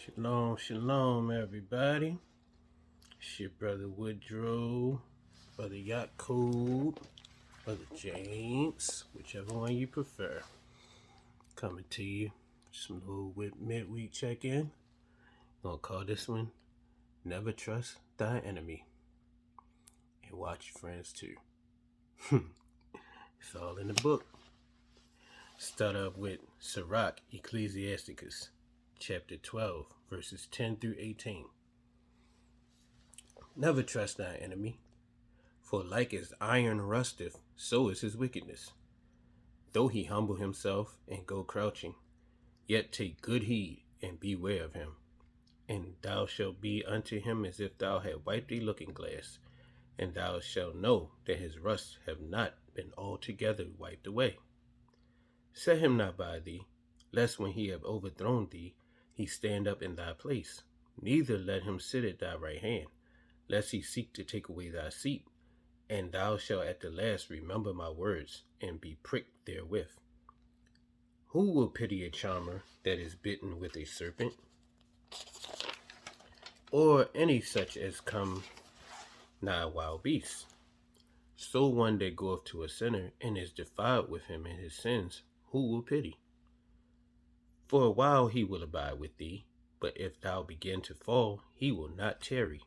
Shalom, shalom, everybody. It's your brother Woodrow, brother Yakub, brother James, whichever one you prefer. Coming to you, some little midweek check-in. Gonna call this one "Never Trust Thy Enemy," and watch your friends too. It's all in the book. Start up with Sirach, Ecclesiasticus, chapter 12, verses 10 through 18. Never trust thy enemy, for like as iron rusteth, so is his wickedness. Though he humble himself and go crouching, yet take good heed and beware of him. And thou shalt be unto him as if thou had wiped a looking glass, and thou shalt know that his rust have not been altogether wiped away. Set him not by thee, lest when he have overthrown thee, he stand up in thy place. Neither let him sit at thy right hand, lest he seek to take away thy seat. And thou shalt at the last remember my words, and be pricked therewith. Who will pity a charmer that is bitten with a serpent? Or any such as come nigh wild beasts? So one that goeth to a sinner, and is defiled with him in his sins, who will pity? For a while he will abide with thee, but if thou begin to fall, he will not tarry.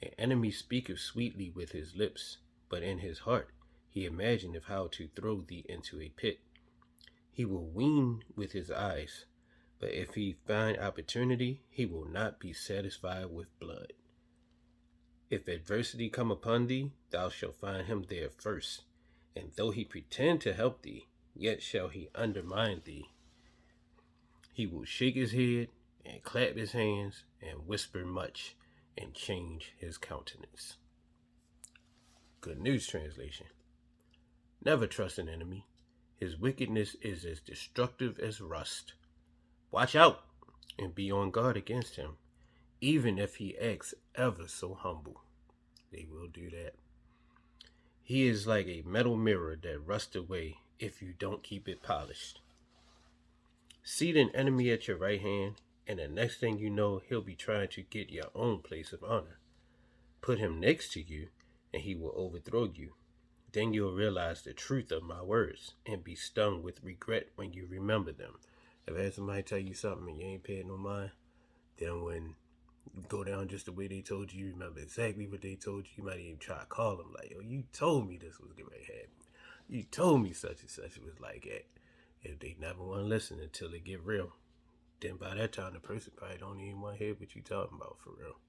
An enemy speaketh sweetly with his lips, but in his heart he imagineth how to throw thee into a pit. He will wean with his eyes, but if he find opportunity, he will not be satisfied with blood. If adversity come upon thee, thou shalt find him there first, and though he pretend to help thee, yet shall he undermine thee. He will shake his head, and clap his hands, and whisper much, and change his countenance. Good News Translation. Never trust an enemy. His wickedness is as destructive as rust. Watch out and be on guard against him, even if he acts ever so humble. They will do that. He is like a metal mirror that rusts away if you don't keep it polished. Seat an enemy at your right hand, and the next thing you know, he'll be trying to get your own place of honor. Put him next to you, and he will overthrow you. Then you'll realize the truth of my words and be stung with regret when you remember them. If I had somebody tell you something and you ain't paying no mind, then when you go down just the way they told you, you remember exactly what they told you. You might even try to call them like, yo, you told me this was going to happen. You told me such and such was like that. If they never want to listen until it get real, then by that time the person probably don't even want to hear what you talking about for real.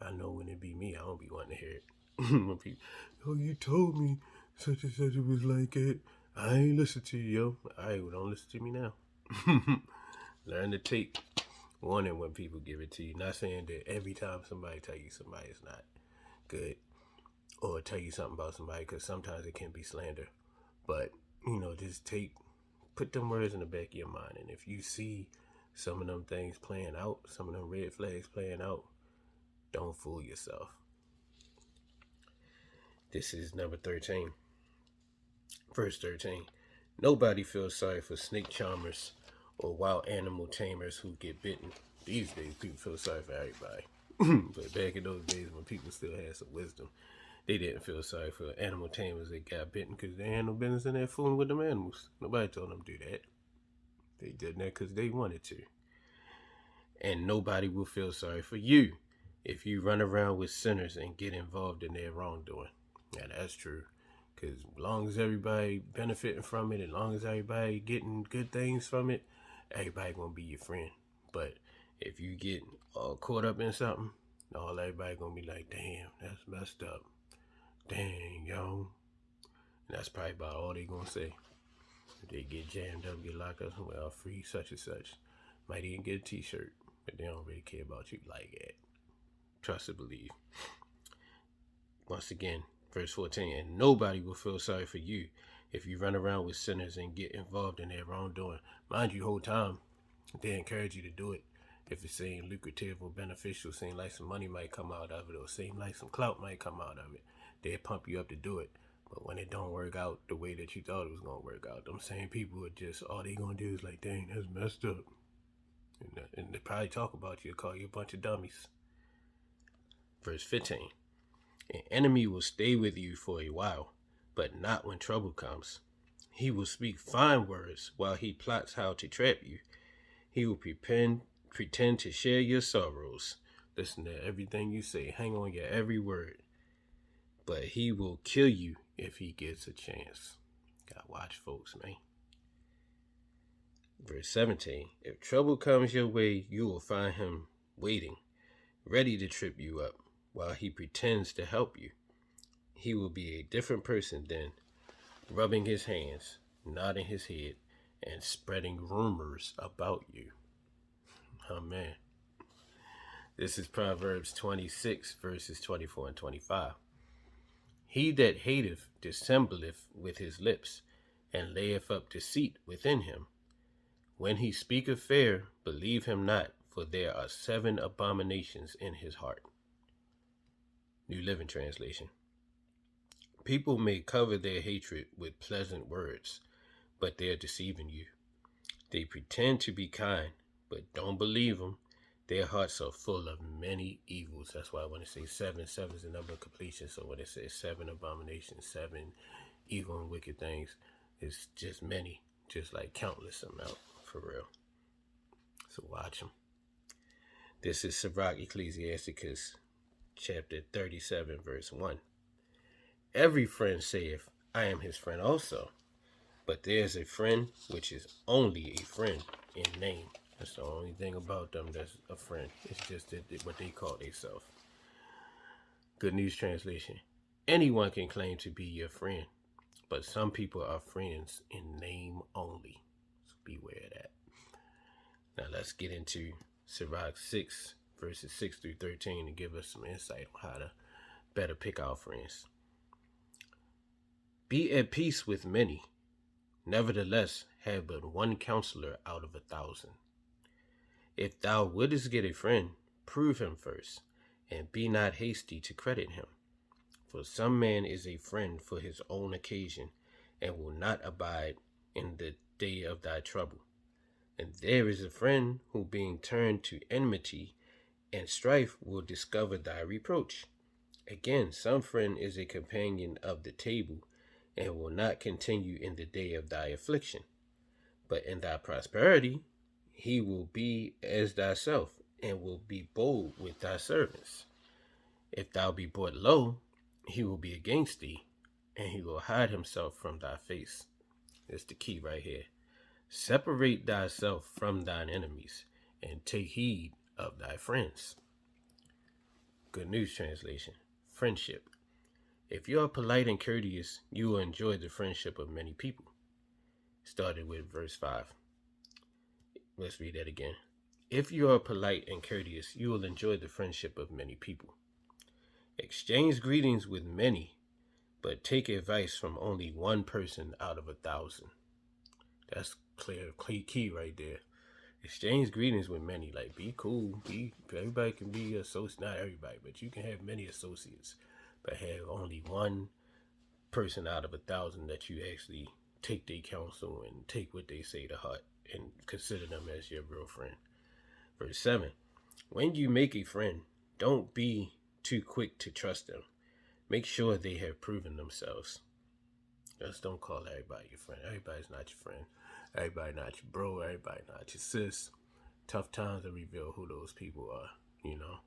I know when it be me, I don't be wanting to hear it. When people, oh, you told me such and such it was like that. I ain't listen to you, yo. Alright, well, don't listen to me now. Learn to take warning when people give it to you. Not saying that every time somebody tell you somebody is not good, or tell you something about somebody, because sometimes it can be slander. But, just put them words in the back of your mind. And if you see some of them things playing out, some of them red flags playing out, don't fool yourself. This is number 13. Verse 13. Nobody feels sorry for snake charmers or wild animal tamers who get bitten. These days, people feel sorry for everybody. But back in those days when people still had some wisdom, they didn't feel sorry for animal tamers that got bitten because they had no business in there fooling with them animals. Nobody told them to do that. They did that because they wanted to. And nobody will feel sorry for you if you run around with sinners and get involved in their wrongdoing. Yeah, that's true. Because as long as everybody benefiting from it, as long as everybody getting good things from it, everybody gonna be your friend. But if you get caught up in something, all everybody gonna be like, damn, that's messed up. Dang, yo. And that's probably about all they gonna say. If they get jammed up, get locked up, well, free such and such. Might even get a t-shirt, but they don't really care about you like that. Trust and believe. Once again, verse 14, and nobody will feel sorry for you if you run around with sinners and get involved in their wrongdoing. Mind you, whole time, they encourage you to do it. If it seems lucrative or beneficial, seem like some money might come out of it, or seem like some clout might come out of it, they'll pump you up to do it. But when it don't work out the way that you thought it was going to work out, them same people are just, all they going to do is like, dang, that's messed up. And they probably talk about you, call you a bunch of dummies. Verse 15. An enemy will stay with you for a while, but not when trouble comes. He will speak fine words while he plots how to trap you. He will pretend to share your sorrows. Listen to everything you say. Hang on your every word. But he will kill you if he gets a chance. Gotta watch folks, man. Verse 17. If trouble comes your way, you will find him waiting, ready to trip you up while he pretends to help you. He will be a different person then, rubbing his hands, nodding his head, and spreading rumors about you. Oh, man. This is Proverbs 26, verses 24 and 25. He that hateth dissembleth with his lips, and layeth up deceit within him. When he speaketh fair, believe him not, for there are 7 abominations in his heart. New Living Translation. People may cover their hatred with pleasant words, but they are deceiving you. They pretend to be kind, but don't believe them. Their hearts are full of many evils. That's why I want to say 7. 7 is the number of completion. So when it says 7 abominations, 7 evil and wicked things, it's just many, just like countless amount, for real. So watch them. This is Sirach Ecclesiasticus, chapter 37, verse 1. Every friend saith, I am his friend also. But there's a friend which is only a friend in name. That's the only thing about them that's a friend. It's just what they call themselves. Good News Translation. Anyone can claim to be your friend, but some people are friends in name only. So beware of that. Now let's get into Sirach 6, verses 6 through 13 to give us some insight on how to better pick our friends. Be at peace with many. Nevertheless, have but one counselor out of 1,000. If thou wouldest get a friend, prove him first, and be not hasty to credit him. For some man is a friend for his own occasion, and will not abide in the day of thy trouble. And there is a friend who, being turned to enmity and strife, will discover thy reproach. Again, some friend is a companion of the table, and will not continue in the day of thy affliction. But in thy prosperity, he will be as thyself, and will be bold with thy servants. If thou be brought low, he will be against thee, and he will hide himself from thy face. That's the key right here. Separate thyself from thine enemies, and take heed of thy friends. Good News Translation. Friendship. If you are polite and courteous, you will enjoy the friendship of many people. Started with verse 5. Let's read that again. If you are polite and courteous, you will enjoy the friendship of many people. Exchange greetings with many, but take advice from only one person out of 1,000. That's clear key right there. Exchange greetings with many. Like, be cool. Everybody can be associate. Not everybody, but you can have many associates, but have only one person out of 1,000 that you actually take their counsel and take what they say to heart and consider them as your real friend. Verse 7. When you make a friend, don't be too quick to trust them. Make sure they have proven themselves. Just don't call everybody your friend. Everybody's not your friend. Everybody not your bro. Everybody not your sis. Tough times to reveal who those people are, you know.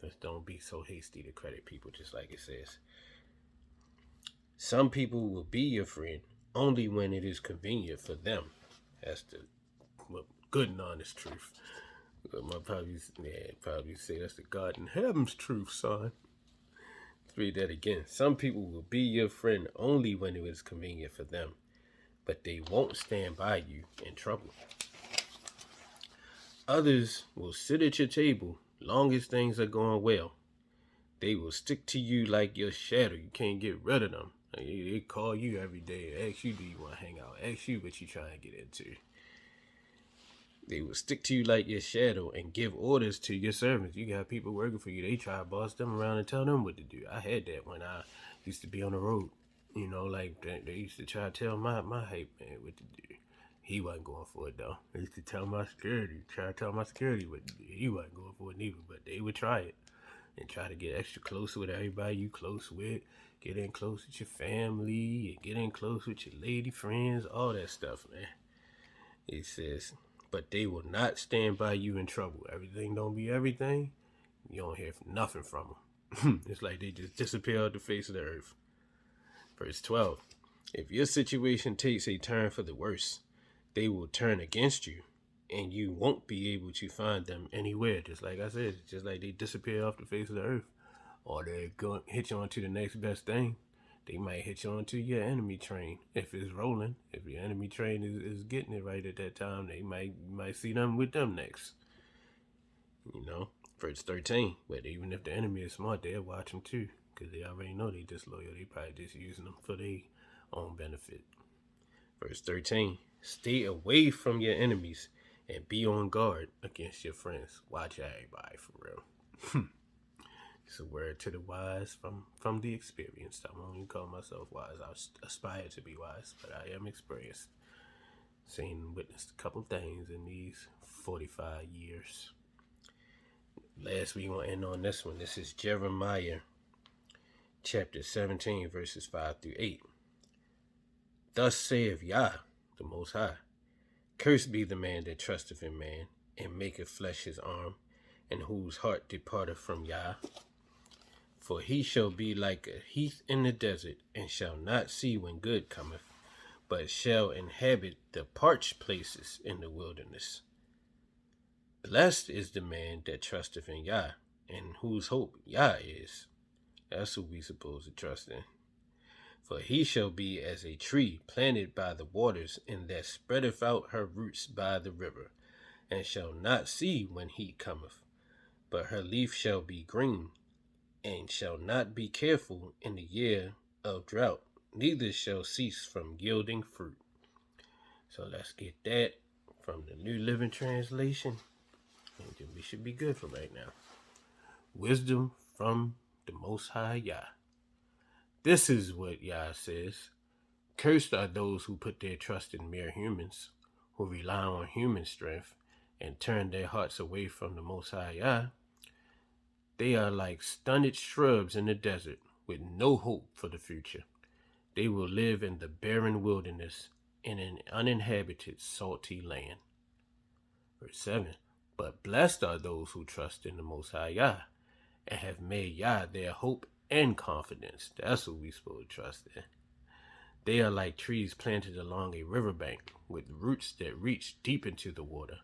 Just don't be so hasty to credit people, just like it says. Some people will be your friend only when it is convenient for them. That's the good and honest truth. Probably say that's the God in heaven's truth, son. Let's read that again. Some people will be your friend only when it is convenient for them, but they won't stand by you in trouble. Others will sit at your table long as things are going well. They will stick to you like your shadow. You can't get rid of them. They call you every day, ask you, do you want to hang out? Ask you what you trying to get into. They will stick to you like your shadow and give orders to your servants. You got people working for you. They try to boss them around and tell them what to do. I had that when I used to be on the road. You know, like they used to try to tell my hype man what to do. He wasn't going for it though. I used to tell my security, try to tell my security, but he wasn't going for it neither. But they would try it and try to get extra close with everybody you close with, get in close with your family, and get in close with your lady friends, all that stuff, man. It says, but they will not stand by you in trouble. Everything don't be everything. You don't hear nothing from them. It's like they just disappear off the face of the earth. Verse 12. If your situation takes a turn for the worse, they will turn against you, and you won't be able to find them anywhere. Just like I said, just like they disappear off the face of the earth. Or they go hit you onto the next best thing. They might hit you onto your enemy train if it's rolling. If your enemy train is getting it right at that time, you might see them with them next. You know, verse 13. But even if the enemy is smart, they'll watch them too, because they already know they disloyal. They probably just using them for their own benefit. Verse 13. Stay away from your enemies and be on guard against your friends. Watch everybody for real. It's a word to the wise from the experienced. I won't even call myself wise. I aspire to be wise, but I am experienced. Seen and witnessed a couple things in these 45 years. Last we want to end on this one. This is Jeremiah chapter 17, verses 5 through 8. Thus saith Yah, the Most High, cursed be the man that trusteth in man, and maketh flesh his arm, and whose heart departeth from Yah. For he shall be like a heath in the desert, and shall not see when good cometh, but shall inhabit the parched places in the wilderness. Blessed is the man that trusteth in Yah, and whose hope Yah is. That's who we supposed to trust in. For he shall be as a tree planted by the waters, and that spreadeth out her roots by the river, and shall not see when heat cometh, but her leaf shall be green, and shall not be careful in the year of drought, neither shall cease from yielding fruit. So let's get that from the New Living Translation, and we should be good for right now. Wisdom from the Most High Yah. This is what Yah says. Cursed are those who put their trust in mere humans, who rely on human strength, and turn their hearts away from the Most High Yah. They are like stunted shrubs in the desert, with no hope for the future. They will live in the barren wilderness, in an uninhabited, salty land. Verse 7. But blessed are those who trust in the Most High Yah, and have made Yah their hope and confidence. That's what we supposed to trust in. They are like trees planted along a riverbank, with roots that reach deep into the water.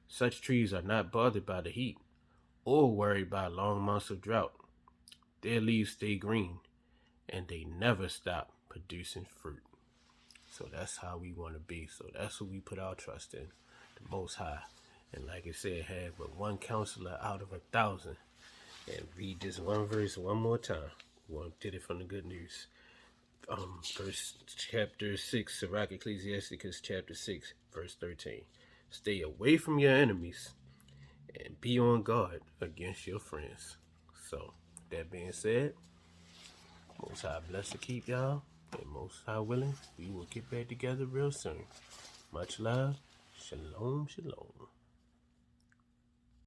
Such trees are not bothered by the heat, or worried by long months of drought. Their leaves stay green, and they never stop producing fruit. So that's how we want to be. So that's who we put our trust in, the Most High. And like I said, have but one counselor out of 1,000. And read this one verse one more time. We did it from the Good News. Verse chapter 6, Sirach Ecclesiasticus chapter 6, verse 13. Stay away from your enemies and be on guard against your friends. So, that being said, Most High bless to keep y'all, and Most High willing, we will get back together real soon. Much love. Shalom, shalom.